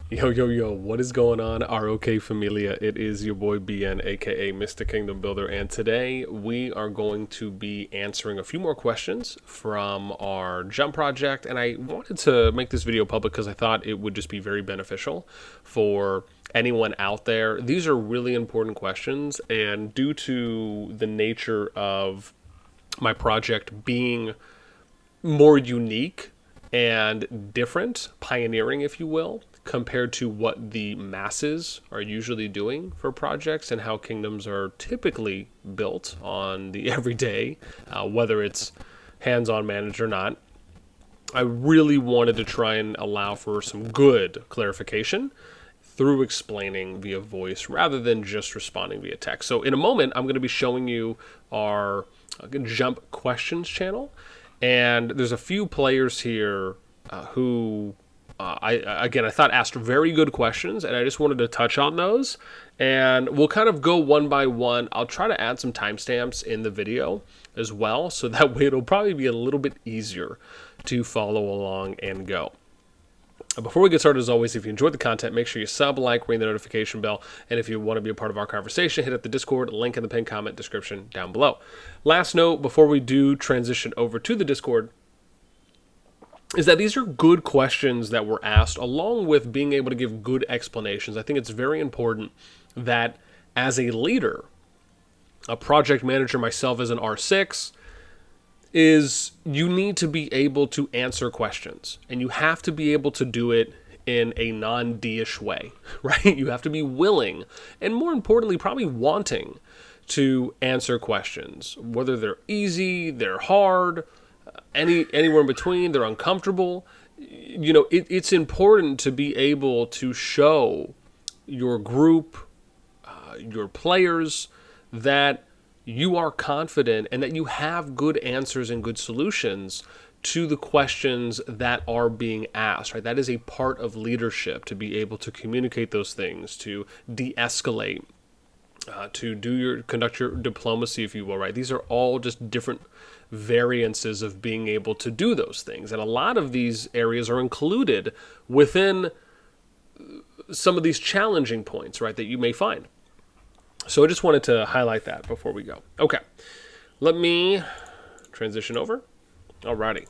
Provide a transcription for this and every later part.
Yo, yo, yo, what is going on, RoK Familia? It is your boy BN, aka Mr. Kingdom Builder, and today we are going to be answering a few more questions from our Jump project, and I wanted to make this video public because I thought it would just be very beneficial for anyone out there. These are really important questions, and due to the nature of my project being more unique and different, pioneering, if you will, compared to what the masses are usually doing for projects and how kingdoms are typically built on the everyday, whether it's hands-on managed or not. I really wanted to try and allow for some good clarification through explaining via voice rather than just responding via text. So in a moment, I'm going to be showing you our Jump Questions channel. And there's a few players here who, I thought asked very good questions, and I just wanted to touch on those. And we'll kind of go one by one. I'll try to add some timestamps in the video as well, so that way it'll probably be a little bit easier to follow along and go. Before we get started, as always, if you enjoyed the content, make sure you sub, like, ring the notification bell, and if you want to be a part of our conversation, hit up the Discord, link in the pinned comment description down below. Last note, before we do transition over to the Discord, is that these are good questions that were asked, along with being able to give good explanations. I think it's very important that as a leader, a project manager, myself as an R6, is you need to be able to answer questions, and you have to be able to do it in a non-D-ish way, right? You have to be willing, and more importantly, probably wanting to answer questions, whether they're easy, they're hard, anywhere in between, they're uncomfortable. You know, it's important to be able to show your group, your players, that you are confident and that you have good answers and good solutions to the questions that are being asked, right? That is a part of leadership, to be able to communicate those things, to de-escalate, to conduct your diplomacy, if you will, right? These are all just different variances of being able to do those things. And a lot of these areas are included within some of these challenging points, right, that you may find. So I just wanted to highlight that before we go. Okay, let me transition over. Alrighty.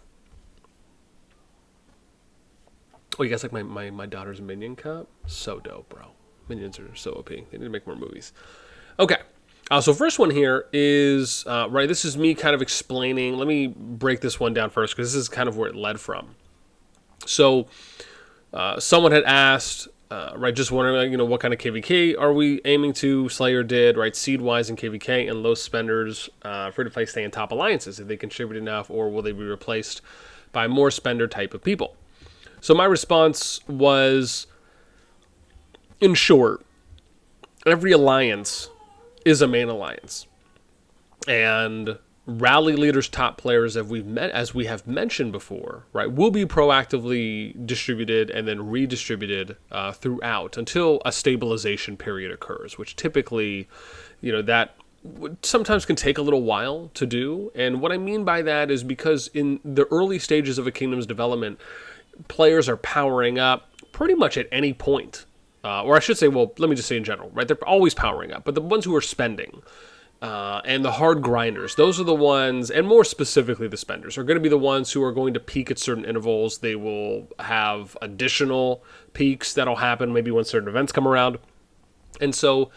Oh, you guys like my daughter's Minion cup? So dope, bro. Minions are so OP. They need to make more movies. Okay, so first one here is, right, this is me kind of explaining. Let me break this one down first, because this is kind of where it led from. So someone had asked, right, just wondering, you know, what kind of KVK are we aiming to? Slayer did, right, seed-wise in KVK, and low spenders, free-to-play stay in top alliances. If they contribute enough, or will they be replaced by more spender type of people? So my response was, in short, every alliance is a main alliance. And rally leaders, top players, as we have mentioned before, right, will be proactively distributed and then redistributed throughout until a stabilization period occurs, which typically, you know, that sometimes can take a little while to do. And what I mean by that is because in the early stages of a kingdom's development, players are powering up pretty much at any point. Or I should say, well, let me just say in general, right? They're always powering up, but the ones who are spending, and the hard grinders, those are the ones, and more specifically the spenders, are going to be the ones who are going to peak at certain intervals. They will have additional peaks that'll happen maybe when certain events come around. And so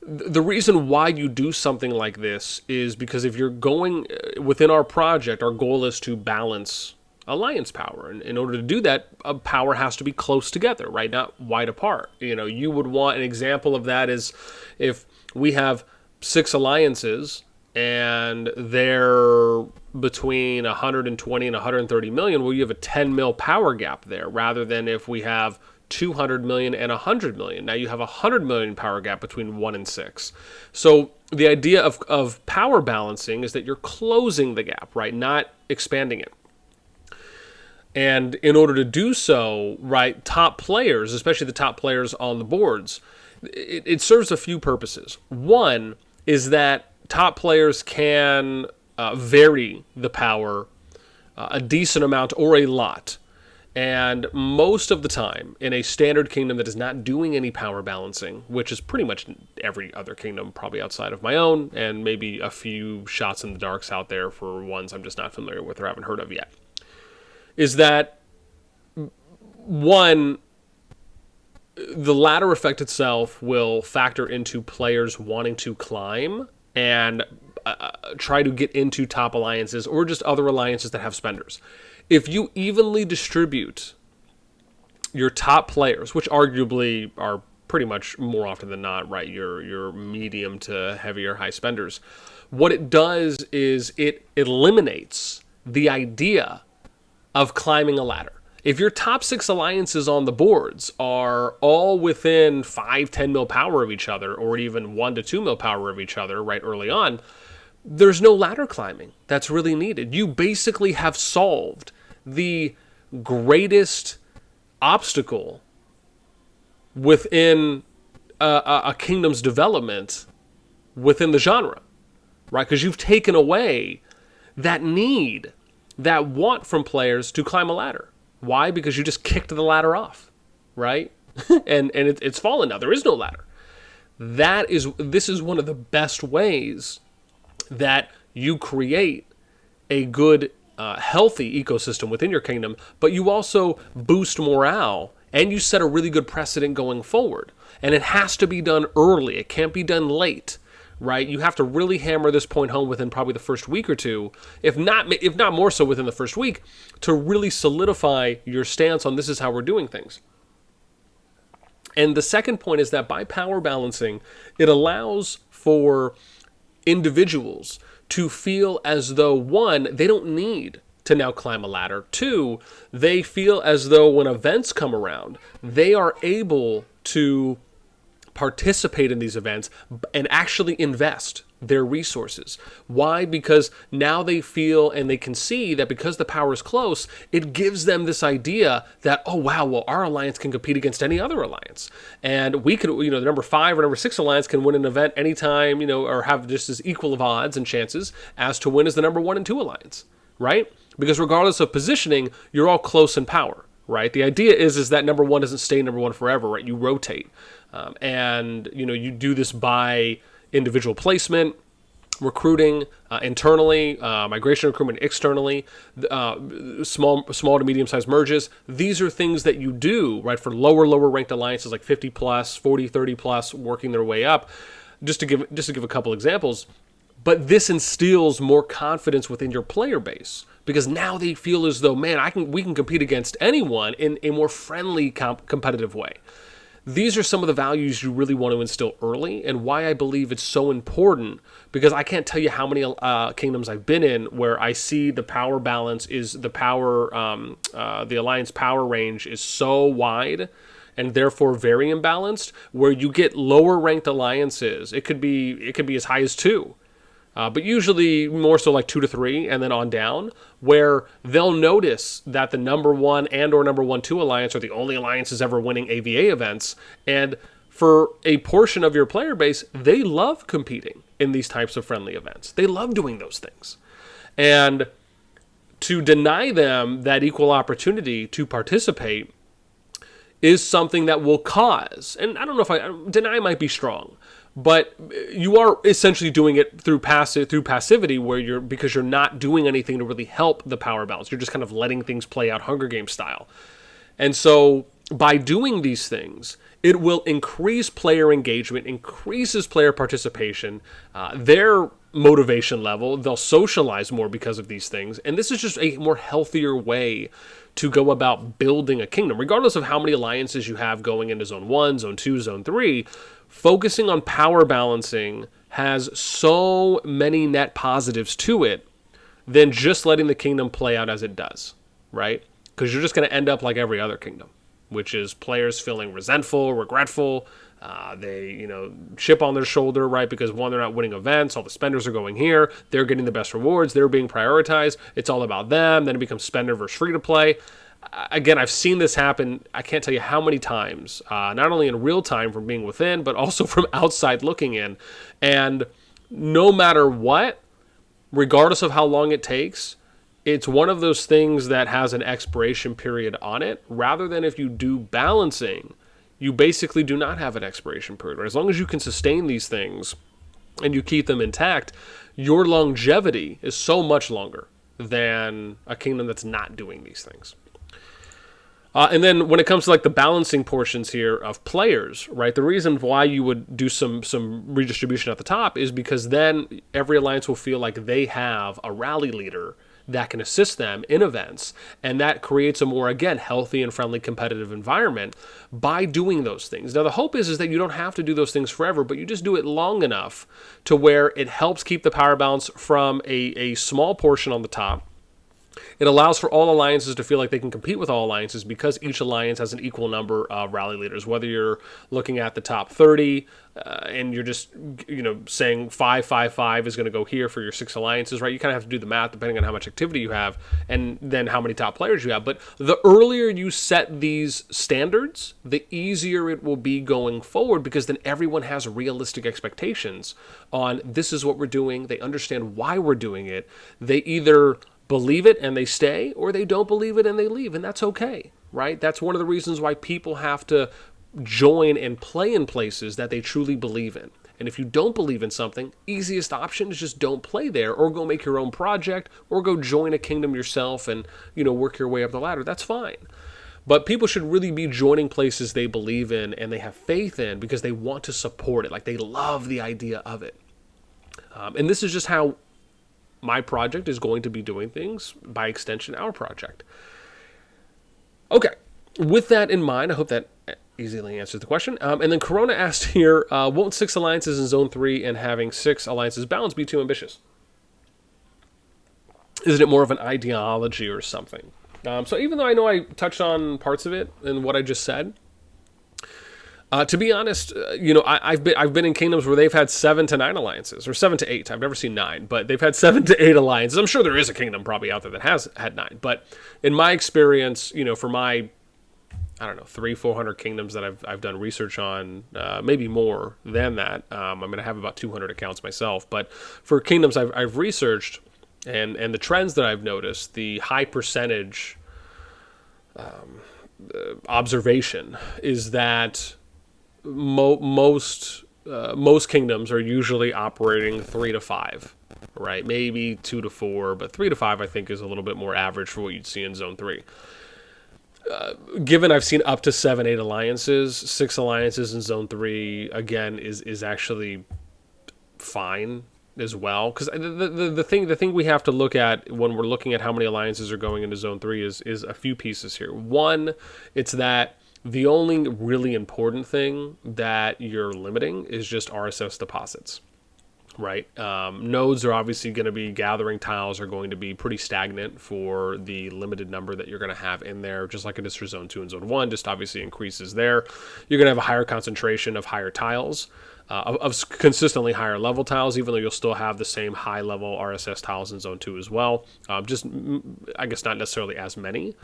the reason why you do something like this is because if you're going within our project, our goal is to balance alliance power. And in order to do that, power has to be close together, right? Not wide apart. You know, you would want, an example of that is if we have 6 alliances and they're between 120 and 130 million, well, you have a 10 mil power gap there, rather than if we have 200 million and 100 million. Now you have a 100 million power gap between 1 and 6. So the idea of power balancing is that you're closing the gap, right? Not expanding it. And in order to do so, right, top players, especially the top players on the boards, it serves a few purposes. One is that top players can vary the power a decent amount or a lot. And most of the time, in a standard kingdom that is not doing any power balancing, which is pretty much every other kingdom, probably outside of my own, and maybe a few shots in the darks out there for ones I'm just not familiar with or haven't heard of yet, is that, one, the ladder effect itself will factor into players wanting to climb and try to get into top alliances or just other alliances that have spenders. If you evenly distribute your top players, which arguably are pretty much more often than not, right, your medium to heavier high spenders, what it does is it eliminates the idea of climbing a ladder. If your top 6 alliances on the boards are all within 5-10 mil power of each other, or even 1 to 2 mil power of each other right early on, there's no ladder climbing that's really needed. You basically have solved the greatest obstacle within a kingdom's development within the genre, right? Because you've taken away that need, that want from players to climb a ladder. Why? Because you just kicked the ladder off, right? and it's fallen now. There is no ladder. This is one of the best ways that you create a good, healthy ecosystem within your kingdom, but you also boost morale and you set a really good precedent going forward. And it has to be done early. It can't be done late, right? You have to really hammer this point home within probably the first week or two, if not more so within the first week, to really solidify your stance on this is how we're doing things. And the second point is that by power balancing, it allows for individuals to feel as though, one, they don't need to now climb a ladder. Two, they feel as though when events come around, they are able to participate in these events and actually invest their resources. Why? Because now they feel and they can see that because the power is close, it gives them this idea that, oh wow, well, our alliance can compete against any other alliance. And we could, the number 5 or number 6 alliance can win an event anytime, or have just as equal of odds and chances as to win as the number 1 and 2 alliance, right? Because regardless of positioning, you're all close in power, right? The idea is that number 1 doesn't stay number 1 forever, right? You rotate. And you do this by individual placement, recruiting internally, migration recruitment externally, small to medium-sized merges. These are things that you do, right, for lower ranked alliances like 50 plus, 40, 30 plus, working their way up. Just to give a couple examples. But this instills more confidence within your player base because now they feel as though, man, we can compete against anyone in a more friendly, competitive way. These are some of the values you really want to instill early, and why I believe it's so important, because I can't tell you how many kingdoms I've been in where I see the power balance is the alliance power range is so wide and therefore very imbalanced, where you get lower ranked alliances. It could be as high as 2. But usually more so like 2 to 3 and then on down, where they'll notice that the number 1 and or number 1-2 alliance are the only alliances ever winning AVA events. And for a portion of your player base, they love competing in these types of friendly events. They love doing those things. And to deny them that equal opportunity to participate is something that will cause, and I don't know if deny might be strong, but you are essentially doing it through passivity, because you're not doing anything to really help the power balance. You're just kind of letting things play out Hunger Games style. And so by doing these things, it will increase player engagement, increases player participation, their motivation level. They'll socialize more because of these things. And this is just a more healthier way to go about building a kingdom, regardless of how many alliances you have going into Zone 1, Zone 2, Zone 3. Focusing on power balancing has so many net positives to it than just letting the kingdom play out as it does, right? Because you're just going to end up like every other kingdom, which is players feeling resentful, regretful. They, chip on their shoulder, right? Because one, they're not winning events. All the spenders are going here. They're getting the best rewards. They're being prioritized. It's all about them. Then it becomes spender versus free to play. Again, I've seen this happen. I can't tell you how many times, not only in real time from being within, but also from outside looking in. And no matter what, regardless of how long it takes, it's one of those things that has an expiration period on it, rather than if you do balancing, you basically do not have an expiration period. Right? As long as you can sustain these things and you keep them intact, your longevity is so much longer than a kingdom that's not doing these things. And then when it comes to like the balancing portions here of players, right? The reason why you would do some redistribution at the top is because then every alliance will feel like they have a rally leader that can assist them in events, and that creates a more, again, healthy and friendly competitive environment by doing those things. Now, the hope is that you don't have to do those things forever, but you just do it long enough to where it helps keep the power balance from a small portion on the top. It allows for all alliances to feel like they can compete with all alliances because each alliance has an equal number of rally leaders. Whether you're looking at the top 30 and you're just, saying 5 is going to go here for your 6 alliances, right? You kind of have to do the math depending on how much activity you have and then how many top players you have. But the earlier you set these standards, the easier it will be going forward, because then everyone has realistic expectations on this is what we're doing. They understand why we're doing it. They either believe it and they stay, or they don't believe it and they leave, and that's okay, right? That's one of the reasons why people have to join and play in places that they truly believe in. And if you don't believe in something, easiest option is just don't play there, or go make your own project, or go join a kingdom yourself and, work your way up the ladder. That's fine. But people should really be joining places they believe in and they have faith in because they want to support it. Like, they love the idea of it. And this is just how my project is going to be doing things, by extension, our project. Okay, with that in mind, I hope that easily answers the question. And then Corona asked here, won't 6 alliances in Zone 3 and having 6 alliances balanced be too ambitious? Isn't it more of an ideology or something? So even though I know I touched on parts of it in what I just said, to be honest, I've been in kingdoms where they've had 7 to 9 alliances, or 7 to 8. I've never seen 9, but they've had 7 to 8 alliances. I'm sure there is a kingdom probably out there that has had 9, but in my experience, for my, 300-400 kingdoms that I've done research on, maybe more than that. I'm going to have about 200 accounts myself, but for kingdoms I've researched and the trends that I've noticed, the high percentage observation is that most kingdoms are usually operating 3 to 5, right? Maybe 2 to 4, but 3 to 5 I think is a little bit more average for what you'd see in Zone 3. Given I've seen up to 7, 8 alliances, 6 alliances in Zone 3 again is actually fine as well. Because the thing we have to look at when we're looking at how many alliances are going into Zone 3 is a few pieces here. One, it's that the only really important thing that you're limiting is just RSS deposits, right? Nodes are obviously going to be gathering tiles are going to be pretty stagnant for the limited number that you're going to have in there, just like it is for Zone 2 and Zone 1, just obviously increases there. You're going to have a higher concentration of higher tiles, of consistently higher level tiles, even though you'll still have the same high level RSS tiles in Zone 2 as well. Just, I guess, not necessarily as many.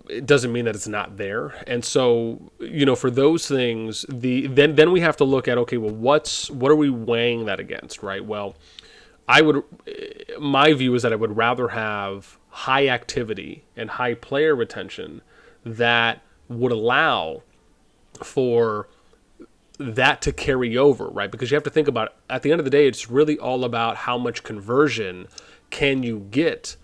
It doesn't mean that it's not there. And so, for those things, then we have to look at, okay, well, what are we weighing that against, right? Well, my view is that I would rather have high activity and high player retention that would allow for that to carry over, right? Because you have to think about, at the end of the day, it's really all about how much conversion can you get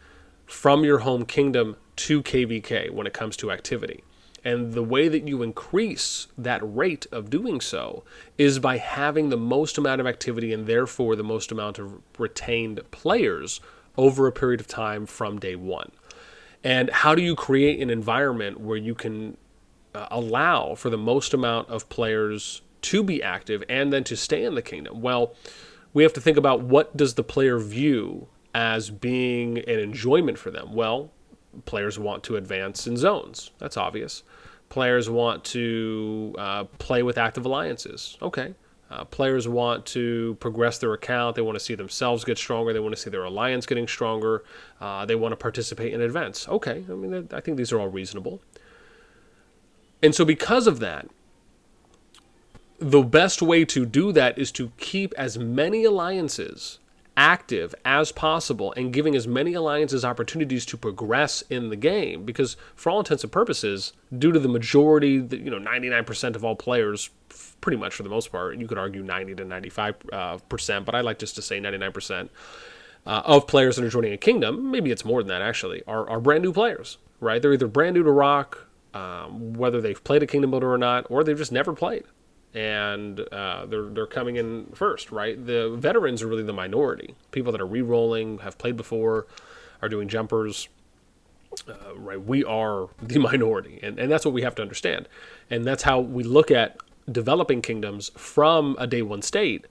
from your home kingdom to KVK when it comes to activity. And the way that you increase that rate of doing so is by having the most amount of activity and therefore the most amount of retained players over a period of time from day one. And how do you create an environment where you can allow for the most amount of players to be active and then to stay in the kingdom? Well, we have to think about, what does the player view as being an enjoyment for them? Well, players want to advance in zones. That's obvious. Players want to play with active alliances. Okay. Players want to progress their account. They want to see themselves get stronger. They want to see their alliance getting stronger. They want to participate in events. Okay. I think these are all reasonable. And so because of that, the best way to do that is to keep as many alliances active as possible and giving as many alliances opportunities to progress in the game, because for all intents and purposes, due to the majority, 99% of all players, pretty much for the most part, you could argue 90 to 95%, but I like just to say 99% of players that are joining a kingdom, maybe it's more than that actually, are brand new players, right? They're either brand new to RoK, whether they've played a kingdom builder or not, or they've just never played. And they're coming in first, right? The veterans are really the minority. People that are re-rolling, have played before, are doing jumpers, right? We are the minority, and that's what we have to understand. And that's how we look at developing kingdoms from a day one state.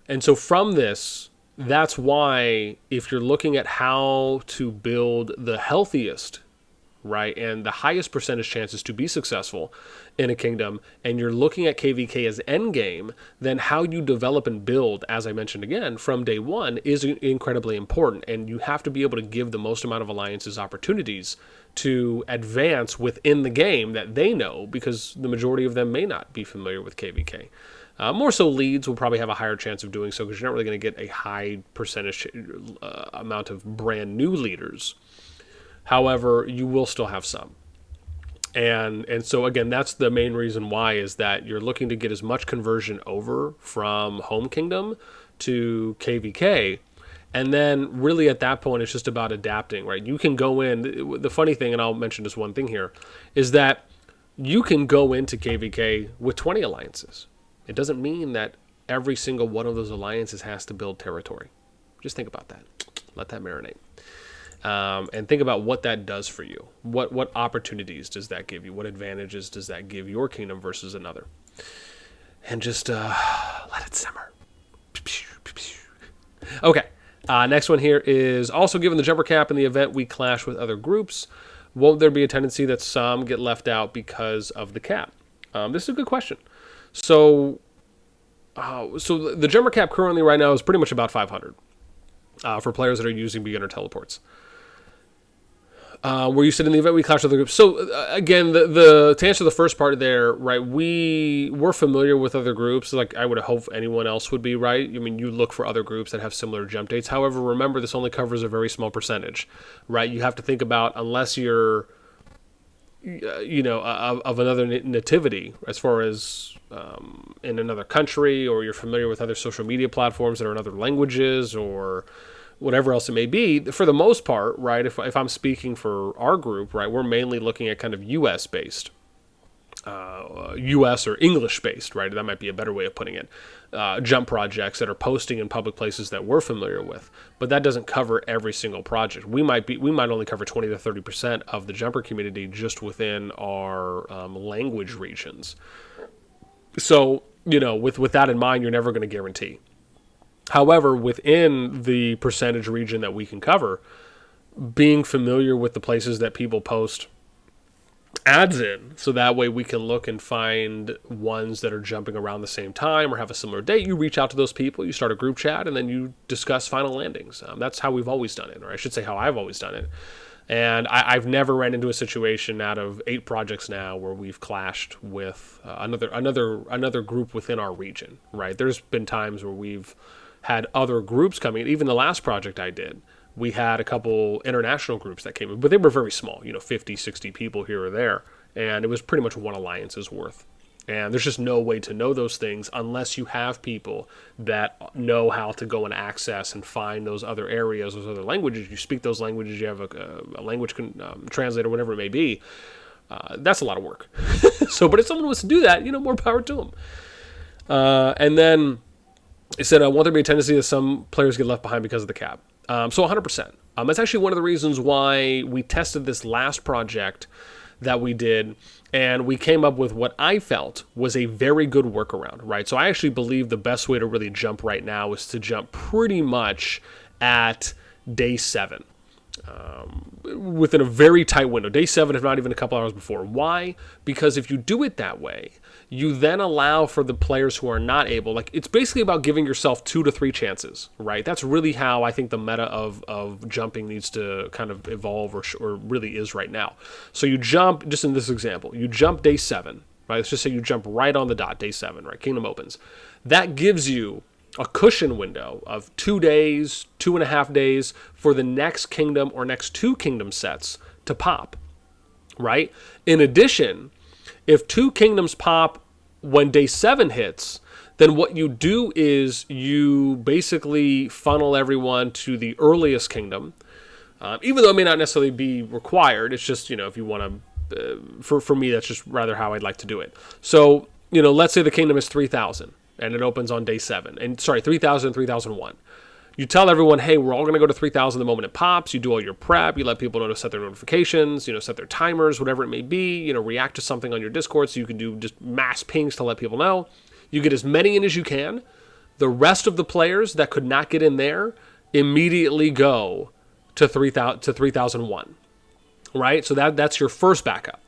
And so from this, that's why if you're looking at how to build the healthiest, right, and the highest percentage chances to be successful in a kingdom, and you're looking at KVK as endgame, then how you develop and build, as I mentioned again, from day one is incredibly important. And you have to be able to give the most amount of alliances opportunities to advance within the game that they know, because the majority of them may not be familiar with KVK. More so leads will probably have a higher chance of doing so, because you're not really going to get a high percentage amount of brand new leaders. However, you will still have some. And so, again, that's the main reason why, is that you're looking to get as much conversion over from Home Kingdom to KVK. And then really at that point, it's just about adapting, right? You can go in. The funny thing, and I'll mention just one thing here, is that you can go into KVK with 20 alliances. It doesn't mean that every single one of those alliances has to build territory. Just think about that. Let that marinate. And think about what that does for you. What opportunities does that give you? What advantages does that give your kingdom versus another? And just let it simmer. Okay. Next one here is, also given the jumper cap in the event we clash with other groups, won't there be a tendency that some get left out because of the cap? This is a good question. So the jumper cap currently right now is pretty much about 500 for players that are using beginner teleports. Where you said in the event we clash with other groups. So again, the to answer the first part there, right? We're familiar with other groups, like I would hope anyone else would be, right? I mean, you look for other groups that have similar jump dates. However, remember, this only covers a very small percentage, right? You have to think about, unless you're, of another nativity, as far as in another country, or you're familiar with other social media platforms that are in other languages, or whatever else it may be. For the most part, right, if I'm speaking for our group, right, we're mainly looking at kind of U.S. based, U.S. or English based, right? That might be a better way of putting it. Jump projects that are posting in public places that we're familiar with, but that doesn't cover every single project. We might only cover 20 to 30% of the jumper community just within our language regions. So, with that in mind, you're never going to guarantee. However, within the percentage region that we can cover, being familiar with the places that people post ads in, so that way we can look and find ones that are jumping around the same time or have a similar date. You reach out to those people, you start a group chat, and then you discuss final landings. That's how we've always done it, or I should say how I've always done it. And I've never ran into a situation out of 8 projects now where we've clashed with another group within our region, right? There's been times where we've had other groups coming in. Even the last project I did, we had a couple international groups that came in, but they were very small, 50, 60 people here or there. And it was pretty much one alliance's worth. And there's just no way to know those things unless you have people that know how to go and access and find those other areas, those other languages. You speak those languages, you have a language translator, whatever it may be. That's a lot of work. But if someone wants to do that, more power to them. And then it said, won't there be a tendency that some players get left behind because of the cap? So 100%. That's actually one of the reasons why we tested this last project that we did, and we came up with what I felt was a very good workaround, right? So I actually believe the best way to really jump right now is to jump pretty much at day 7. Within a very tight window. Day 7, if not even a couple hours before. Why? Because if you do it that way, you then allow for the players who are not able, it's basically about giving yourself 2 to 3 chances, right? That's really how I think the meta of jumping needs to kind of evolve, or really is right now. So you jump, just in this example, you jump day 7, right? Let's just say you jump right on the dot, day 7, right? Kingdom opens. That gives you a cushion window of 2 days, 2.5 days for the next kingdom or next two kingdom sets to pop, right? In addition, if two kingdoms pop when day 7 hits, then what you do is you basically funnel everyone to the earliest kingdom, even though it may not necessarily be required. It's just, if you want to, for me, that's just rather how I'd like to do it. So, let's say the kingdom is 3,000 and it opens on day 7. And 3,000 and 3,001. You tell everyone, hey, we're all going to go to 3,000 the moment it pops. You do all your prep. You let people know to set their notifications, set their timers, whatever it may be. React to something on your Discord so you can do just mass pings to let people know. You get as many in as you can. The rest of the players that could not get in there immediately go to 3,001, right? So that's your first backup.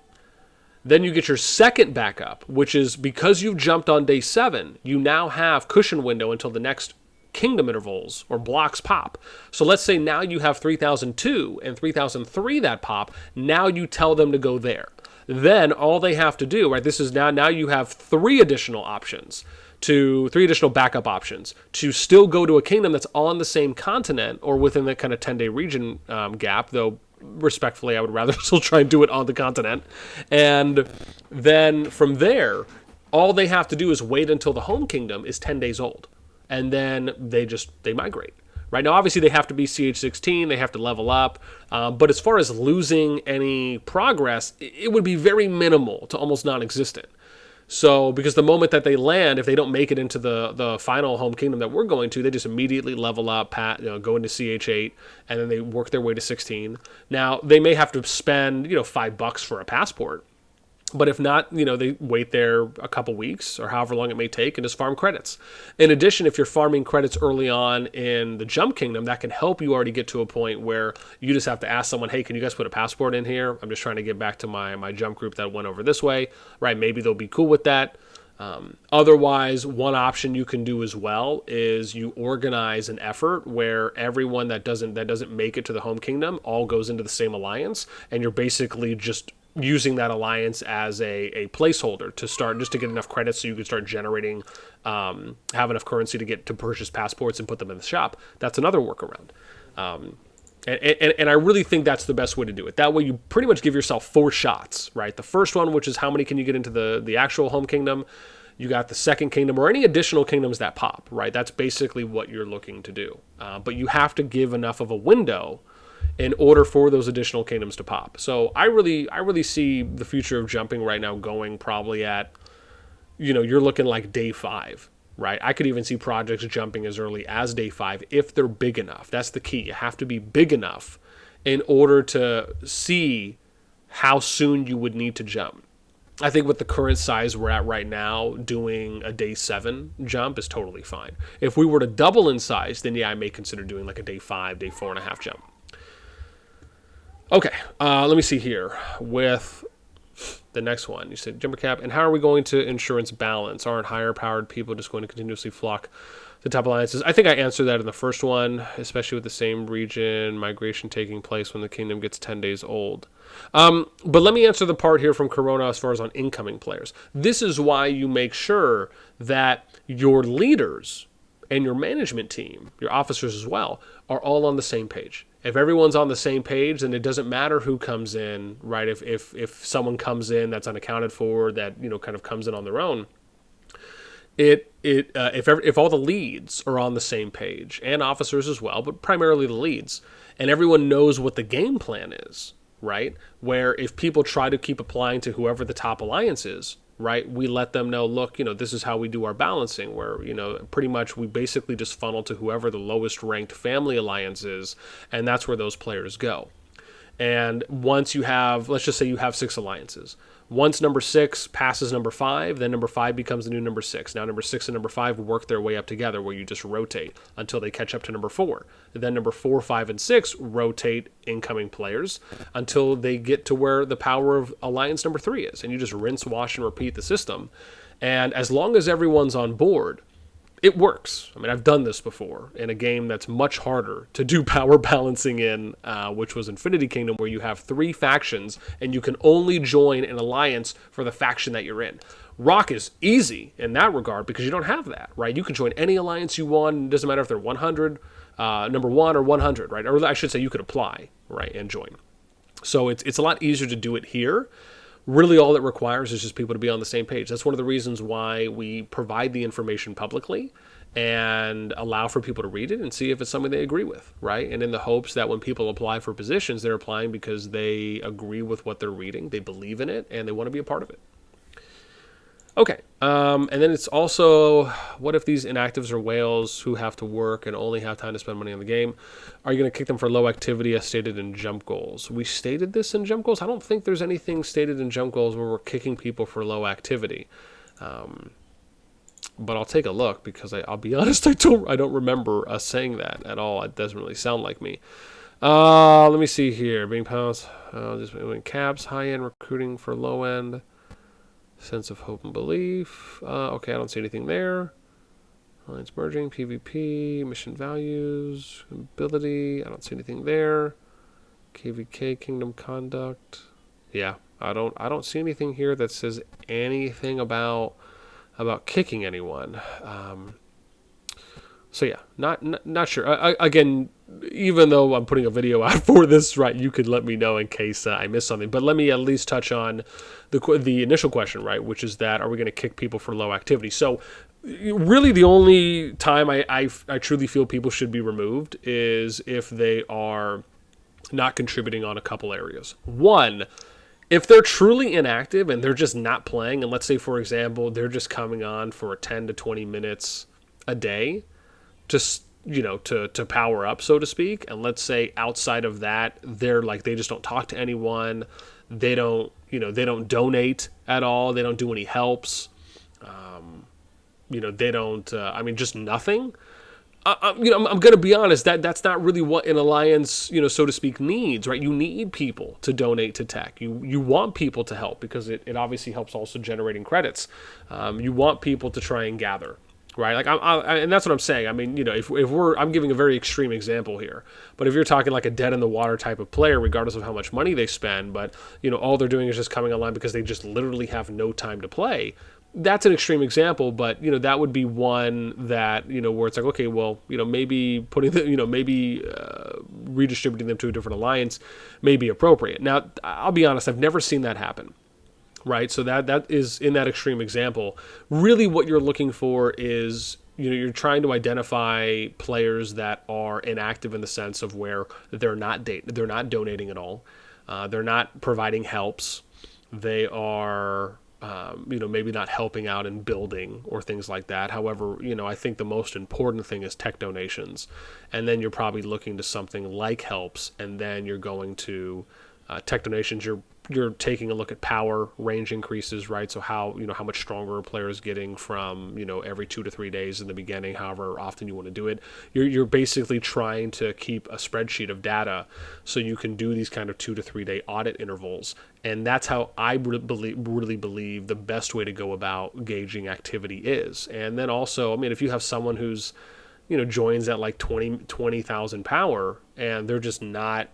Then you get your second backup, which is because you've jumped on day 7, you now have cushion window until the next kingdom intervals or blocks pop. So let's say now you have 3,002 and 3,003 that pop. Now you tell them to go there. Then all they have to do, right? This is now you have 3 additional backup options to still go to a kingdom that's on the same continent or within the kind of 10-day region gap, though respectfully, I would rather still try and do it on the continent. And then from there, all they have to do is wait until the home kingdom is 10 days old. And then they migrate. Right now, obviously, they have to be CH16. They have to level up. But as far as losing any progress, it would be very minimal to almost non-existent. So, because the moment that they land, if they don't make it into the final home kingdom that we're going to, they just immediately level up, go into CH8, and then they work their way to 16. Now, they may have to spend, $5 for a passport. But if not, they wait there a couple weeks or however long it may take and just farm credits. In addition, if you're farming credits early on in the Jump Kingdom, that can help you already get to a point where you just have to ask someone, hey, can you guys put a passport in here? I'm just trying to get back to my Jump group that went over this way, right? Maybe they'll be cool with that. Otherwise, one option you can do as well is you organize an effort where everyone that doesn't make it to the home kingdom all goes into the same alliance, and you're basically just using that alliance as a placeholder to start, just to get enough credits so you can start generating, have enough currency to purchase passports and put them in the shop. That's another workaround. And I really think that's the best way to do it. That way you pretty much give yourself 4 shots, right? The first one, which is how many can you get into the actual home kingdom. You got the second kingdom or any additional kingdoms that pop, right? That's basically what you're looking to do. But you have to give enough of a window in order for those additional kingdoms to pop. So I really see the future of jumping right now going probably at, you're looking like day 5, right? I could even see projects jumping as early as day 5 if they're big enough. That's the key. You have to be big enough in order to see how soon you would need to jump. I think with the current size we're at right now, doing a day 7 jump is totally fine. If we were to double in size, then yeah, I may consider doing like a day 5, day 4.5 jump. Okay, let me see here with the next one. You said jumper cap, and how are we going to insurance balance? Aren't higher powered people just going to continuously flock to top alliances? I think I answered that in the first one, especially with the same region migration taking place when the kingdom gets 10 days old. But let me answer the part here from Corona as far as on incoming players. This is why you make sure that your leaders and your management team, your officers as well, are all on the same page. If everyone's on the same page, then it doesn't matter who comes in, right? If someone comes in that's unaccounted for, that kind of comes in on their own, if all the leads are on the same page, and officers as well, but primarily the leads, and everyone knows what the game plan is, right? Where if people try to keep applying to whoever the top alliance is, right, we let them know, look, this is how we do our balancing, where, pretty much we basically just funnel to whoever the lowest ranked family alliance is, and that's where those players go. And once you have, let's just say you have 6 alliances. Once number 6 passes number 5, then number 5 becomes the new number 6. Now number 6 and number 5 work their way up together, where you just rotate until they catch up to number 4. And then number 4, 5, and 6 rotate incoming players until they get to where the power of alliance number 3 is. And you just rinse, wash, and repeat the system. And as long as everyone's on board, it works. I mean, I've done this before in a game that's much harder to do power balancing in, which was Infinity Kingdom, where you have 3 factions and you can only join an alliance for the faction that you're in. RoK is easy in that regard because you don't have that, right? You can join any alliance you want. It doesn't matter if they're 100, number 1 or 100, right? Or I should say you could apply, right, and join. So it's a lot easier to do it here. Really all it requires is just people to be on the same page. That's one of the reasons why we provide the information publicly and allow for people to read it and see if it's something they agree with, right? And in the hopes that when people apply for positions, they're applying because they agree with what they're reading, they believe in it, and they want to be a part of it. Okay, and then it's also, what if these inactives are whales who have to work and only have time to spend money on the game? Are you going to kick them for low activity as stated in jump goals? We stated this in jump goals? I don't think there's anything stated in jump goals where we're kicking people for low activity. But I'll take a look because I'll be honest, I don't remember us saying that at all. It doesn't really sound like me. Let me see here. Being pounced, just doing caps, high-end recruiting for low-end. Sense of hope and belief. Okay, I don't see anything there. Alliance merging, PvP, mission values, ability. I don't see anything there. KVK, kingdom conduct. Yeah, I don't see anything here that says anything about kicking anyone. So yeah, not sure. Again, even though I'm putting a video out for this, right, you could let me know in case I missed something. But let me at least touch on the initial question, right, which is that are we going to kick people for low activity? So really the only time I truly feel people should be removed is if they are not contributing on a couple areas. One, if they're truly inactive and they're just not playing, and let's say, for example, they're just coming on for 10 to 20 minutes a day, just to power up, so to speak, and let's say outside of that they're like they just don't talk to anyone, they don't donate at all, they don't do any helps, they don't just nothing. I'm going to be honest, that's not really what an alliance, so to speak, needs, right? You need people to donate to tech. You want people to help because it obviously helps also generating credits. You want people to try and gather. Right, like and that's what I'm saying. I mean, if I'm giving a very extreme example here, but if you're talking like a dead in the water type of player, regardless of how much money they spend, but all they're doing is just coming online because they just literally have no time to play. That's an extreme example, but that would be one that where it's like, okay, well, maybe putting the redistributing them to a different alliance may be appropriate. Now, I'll be honest, I've never seen that happen. Right, so that is in that extreme example. Really, what you're looking for is you're trying to identify players that are inactive in the sense of where they're not donating at all, they're not providing helps, they are maybe not helping out in building or things like that. However, I think the most important thing is tech donations, and then you're probably looking to something like helps, and then you're going to tech donations. You're taking a look at power range increases, right? So how much stronger a player is getting from every 2 to 3 days in the beginning, however often you want to do it. You're basically trying to keep a spreadsheet of data so you can do these kind of 2 to 3 day audit intervals, and that's how I really believe the best way to go about gauging activity is. And then also, I mean, if you have someone who's joins at like 20,000 power and they're just not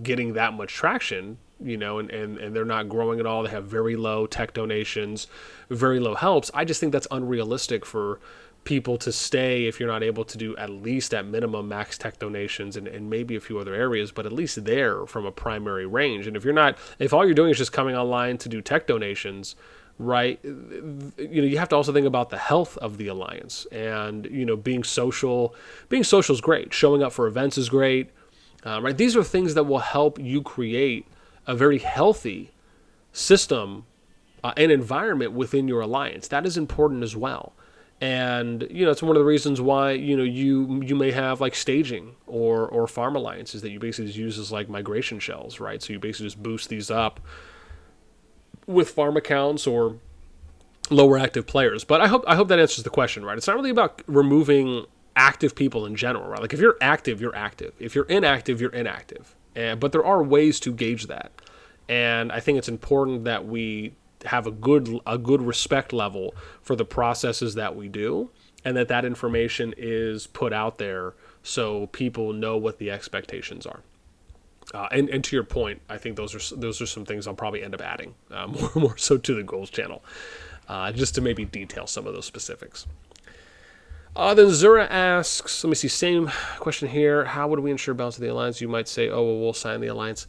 getting that much traction, and they're not growing at all. They have very low tech donations, very low helps. I just think that's unrealistic for people to stay if you're not able to do at least at minimum max tech donations and maybe a few other areas, but at least there from a primary range. And if all you're doing is just coming online to do tech donations, right, you have to also think about the health of the alliance. And being social is great. Showing up for events is great. Right, these are things that will help you create a very healthy system and environment within your alliance. That is important as well. And it's one of the reasons why you may have like staging or farm alliances that you basically just use as like migration shells, right? So you basically just boost these up with farm accounts or lower active players. But I hope that answers the question, right? It's not really about removing active people in general, right? Like if you're active, you're active. If you're inactive, you're inactive. But there are ways to gauge that. And I think it's important that we have a good respect level for the processes that we do, and that information is put out there so people know what the expectations are. And to your point, I think those are some things I'll probably end up adding more so to the goals channel, just to maybe detail some of those specifics. Then Zura asks, let me see, same question here. How would we ensure balance of the alliance? You might say, oh, well, we'll assign the alliance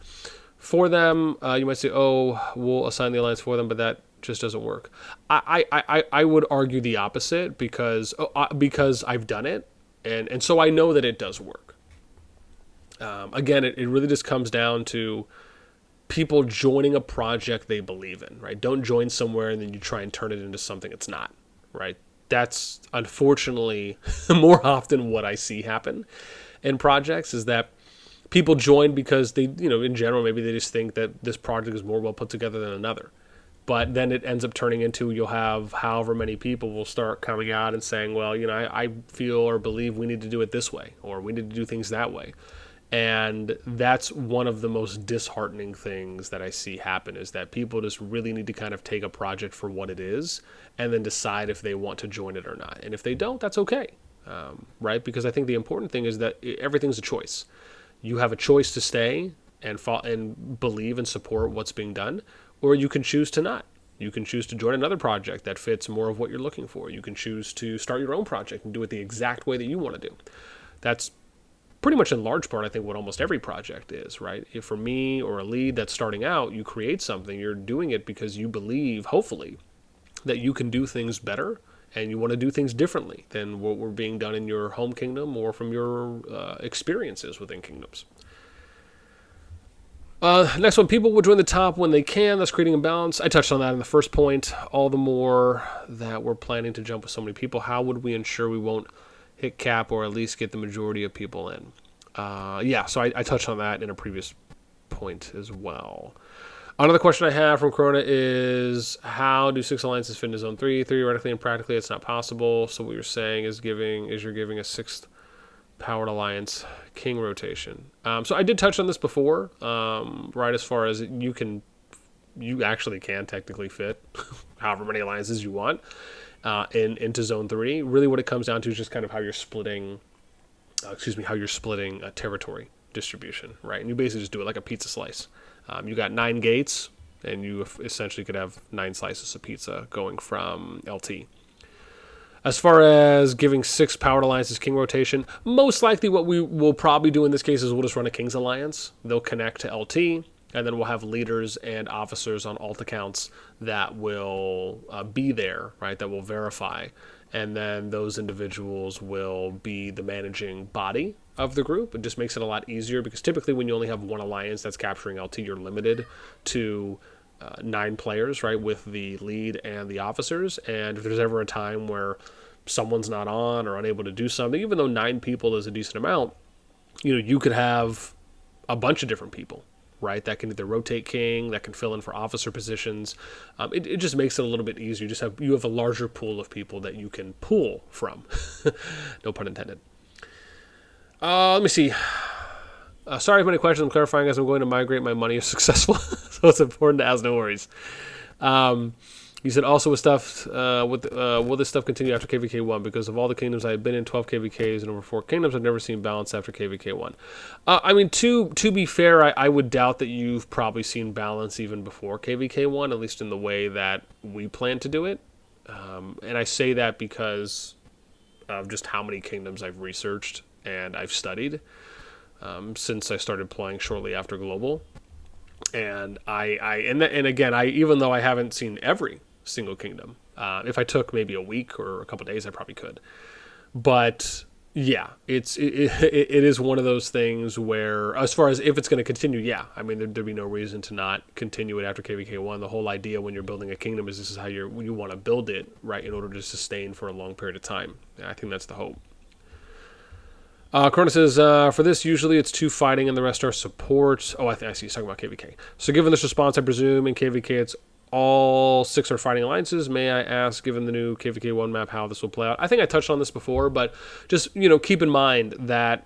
for them. You might say, oh, we'll assign the alliance for them, but that just doesn't work. I would argue the opposite because I've done it, and so I know that it does work. Again, it really just comes down to people joining a project they believe in, right? Don't join somewhere and then you try and turn it into something it's not, right? That's unfortunately more often what I see happen in projects, is that people join because they, in general, maybe they just think that this project is more well put together than another. But then it ends up turning into, you'll have however many people will start coming out and saying, well, I feel or believe we need to do it this way, or we need to do things that way. And that's one of the most disheartening things that I see happen, is that people just really need to kind of take a project for what it is and then decide if they want to join it or not. And if they don't, that's okay, right? Because I think the important thing is that everything's a choice. You have a choice to stay and believe and support what's being done, or you can choose to not. You can choose to join another project that fits more of what you're looking for. You can choose to start your own project and do it the exact way that you want to do. That's pretty much in large part, I think, what almost every project is, right? If for me or a lead that's starting out, you create something, you're doing it because you believe, hopefully, that you can do things better and you want to do things differently than what were being done in your home kingdom or from your experiences within kingdoms. Next one, people will join the top when they can. That's creating a balance. I touched on that in the first point. All the more that we're planning to jump with so many people, how would we ensure we won't hit cap or at least get the majority of people in? So I touched on that in a previous point as well. Another question I have from Corona is, how do 6 alliances fit into Zone 3? Theoretically and practically, it's not possible. So what you're saying is you're giving a 6th powered alliance king rotation. So I did touch on this before, right, as far as you actually can technically fit however many alliances you want into Zone 3. Really what it comes down to is just kind of how you're splitting a territory distribution, right? And you basically just do it like a pizza slice. You got 9 gates, and you essentially could have 9 slices of pizza going from LT. As far as giving 6 powered alliances king rotation, most likely what we will probably do in this case is we'll just run a king's alliance. They'll connect to LT, and then we'll have leaders and officers on alt accounts that will be there, right, that will verify. And then those individuals will be the managing body of the group. It just makes it a lot easier, because typically when you only have one alliance that's capturing LT, you're limited to 9 players, right, with the lead and the officers. And if there's ever a time where someone's not on or unable to do something, even though 9 people is a decent amount, you could have a bunch of different people, right, that can either rotate king, that can fill in for officer positions. It just makes it a little bit easier. You have a larger pool of people that you can pull from. No pun intended. Let me see. Sorry for many questions. I'm clarifying as I'm going to migrate. My money is successful, so it's important to ask. No worries. You said also with stuff, will this stuff continue after KVK 1? Because of all the kingdoms I've been in, 12 KVKs and over 4 kingdoms, I've never seen balance after KVK 1. To be fair, I would doubt that you've probably seen balance even before KVK 1, at least in the way that we plan to do it. And I say that because of just how many kingdoms I've researched and I've studied since I started playing shortly after Global. And again, even though I haven't seen every single kingdom, if I took maybe a week or a couple of days, I probably could. But yeah, it is one of those things where, as far as if it's going to continue, there'd be no reason to not continue it after KVK 1. The whole idea when you're building a kingdom is this is how you want to build it, right, in order to sustain for a long period of time. I think that's the hope. Corona says, for this, usually it's 2 fighting and the rest are support. Oh, I see. He's talking about KVK. So given this response, I presume in KVK it's all 6 are fighting alliances. May I ask, given the new KVK 1 map, how this will play out? I think I touched on this before, but just, keep in mind that,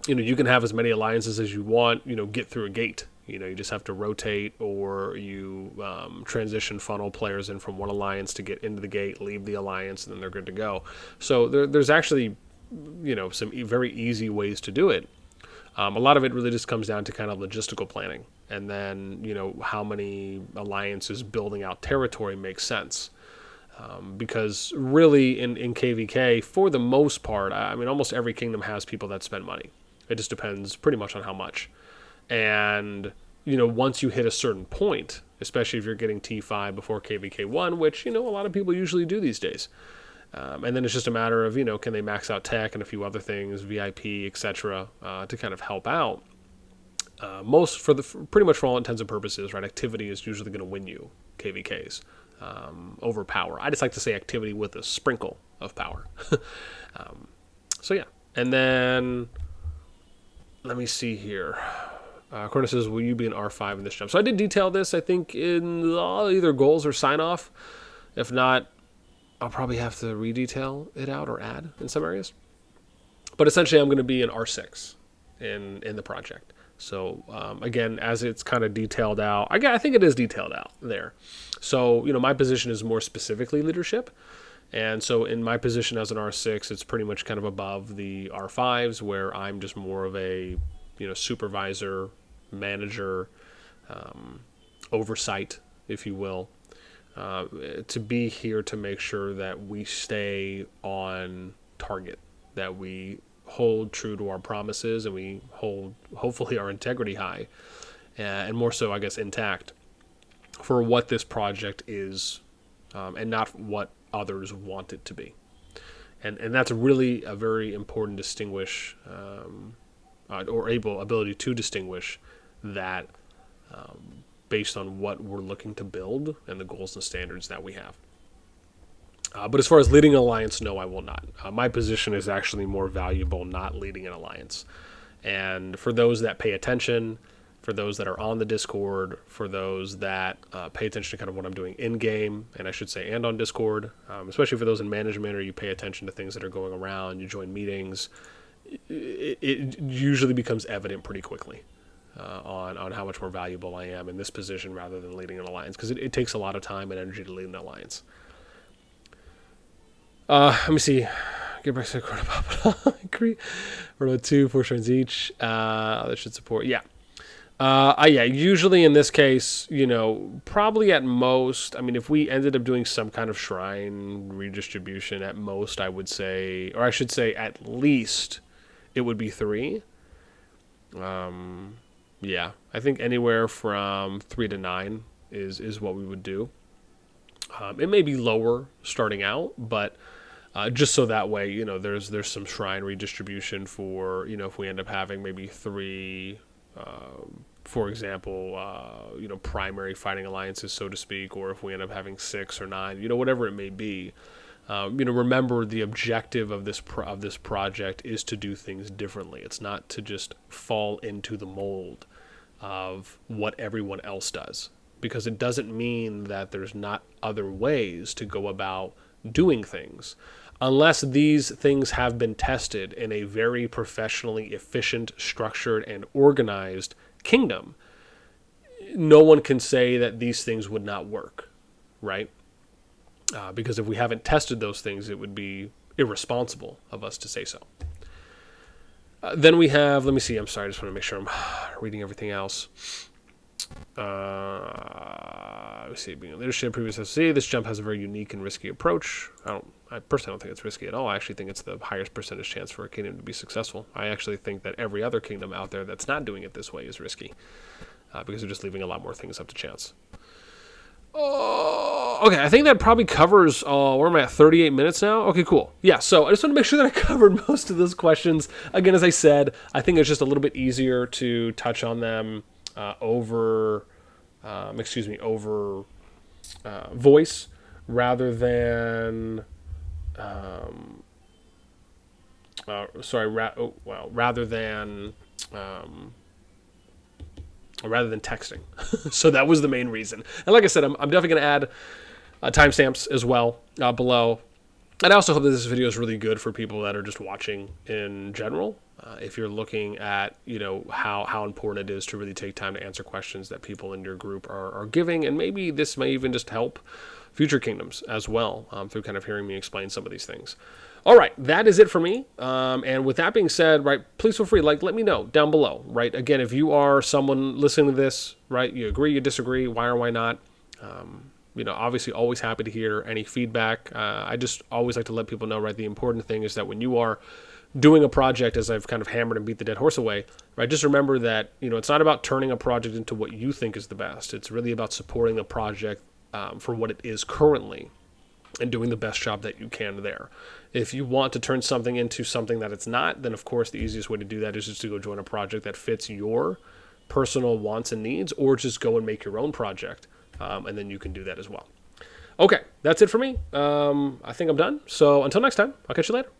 you can have as many alliances as you want, get through a gate. You know, you just have to rotate, or you transition funnel players in from one alliance to get into the gate, leave the alliance, and then they're good to go. So there's actually, you know, some very easy ways to do it. A lot of it really just comes down to kind of logistical planning, and then, you know, how many alliances building out territory makes sense. Because really in KVK, for the most part, I mean, almost every kingdom has people that spend money. It just depends pretty much on how much. And, you know, once you hit a certain point, especially if you're getting T5 before KVK1, which, you know, a lot of people usually do these days. And then it's just a matter of, you know, can they max out tech and a few other things, VIP, etc., to kind of help out. Pretty much for all intents and purposes, right? Activity is usually going to win you KVKs over power. I just like to say activity with a sprinkle of power. So yeah, and then let me see here. Corner says, will you be an R5 in this jump? So I did detail this, I think, in either goals or sign-off. If not, I'll probably have to redetail it out or add in some areas. But essentially, I'm going to be an R6 in the project. So again, as it's kind of detailed out, I think it is detailed out there. So, you know, my position is more specifically leadership. And so in my position as an R6, it's pretty much kind of above the R5s, where I'm just more of a, you know, supervisor, manager, oversight, if you will, to be here to make sure that we stay on target, that we hold true to our promises, and we hold, hopefully, our integrity high, and more so, I guess, intact for what this project is, and not what others want it to be. And that's really a very important distinguish, ability to distinguish that based on what we're looking to build and the goals and standards that we have. But as far as leading an alliance, no, I will not. My position is actually more valuable not leading an alliance. And for those that pay attention, for those that are on the Discord, for those that pay attention to kind of what I'm doing in-game, and I should say, and on Discord, especially for those in management, or you pay attention to things that are going around, you join meetings, it usually becomes evident pretty quickly on how much more valuable I am in this position rather than leading an alliance, because it takes a lot of time and energy to lead an alliance. Let me see. Get back to the corner pop. Agree. Roll 2, 4 shrines each. That should support. Yeah. Yeah. Usually in this case, you know, probably at most, I mean, if we ended up doing some kind of shrine redistribution, at most, I would say, or I should say, at least, it would be 3. Yeah. I think anywhere from 3 to 9 is what we would do. It may be lower starting out, but just so that way, you know, there's some shrine redistribution for, you know, if we end up having maybe 3, for example, you know, primary fighting alliances, so to speak, or if we end up having 6 or 9, you know, whatever it may be. You know, remember the objective of this project is to do things differently. It's not to just fall into the mold of what everyone else does, because it doesn't mean that there's not other ways to go about doing things. Unless these things have been tested in a very professionally efficient, structured, and organized kingdom, no one can say that these things would not work, right? Because if we haven't tested those things, it would be irresponsible of us to say so. Then we have, let me see, I'm sorry, I just want to make sure I'm reading everything else. Let's see, being a leadership, previous SC, this jump has a very unique and risky approach. I personally don't think it's risky at all. I actually think it's the highest percentage chance for a kingdom to be successful. I actually think that every other kingdom out there that's not doing it this way is risky, because they're just leaving a lot more things up to chance. Oh, okay, I think that probably covers, where am I at, 38 minutes now? Okay, cool. Yeah, so I just want to make sure that I covered most of those questions. Again, as I said, I think it's just a little bit easier to touch on them over voice rather than rather than texting. So that was the main reason. And like I said, I'm definitely going to add timestamps as well below. And I also hope that this video is really good for people that are just watching in general. if you're looking at, how important it is to really take time to answer questions that people in your group are giving. And maybe this may even just help future kingdoms as well, through kind of hearing me explain some of these things. All right, that is it for me. And with that being said, right, please feel free, let me know down below, right? Again, if you are someone listening to this, right, you agree, you disagree, why or why not, obviously always happy to hear any feedback. I just always like to let people know, right, the important thing is that when you are doing a project, as I've kind of hammered and beat the dead horse away, right, just remember that, it's not about turning a project into what you think is the best. It's really about supporting the project for what it is currently and doing the best job that you can there. If you want to turn something into something that it's not, then of course the easiest way to do that is just to go join a project that fits your personal wants and needs, or just go and make your own project, and then you can do that as well. Okay, that's it for me. I think I'm done. So until next time, I'll catch you later.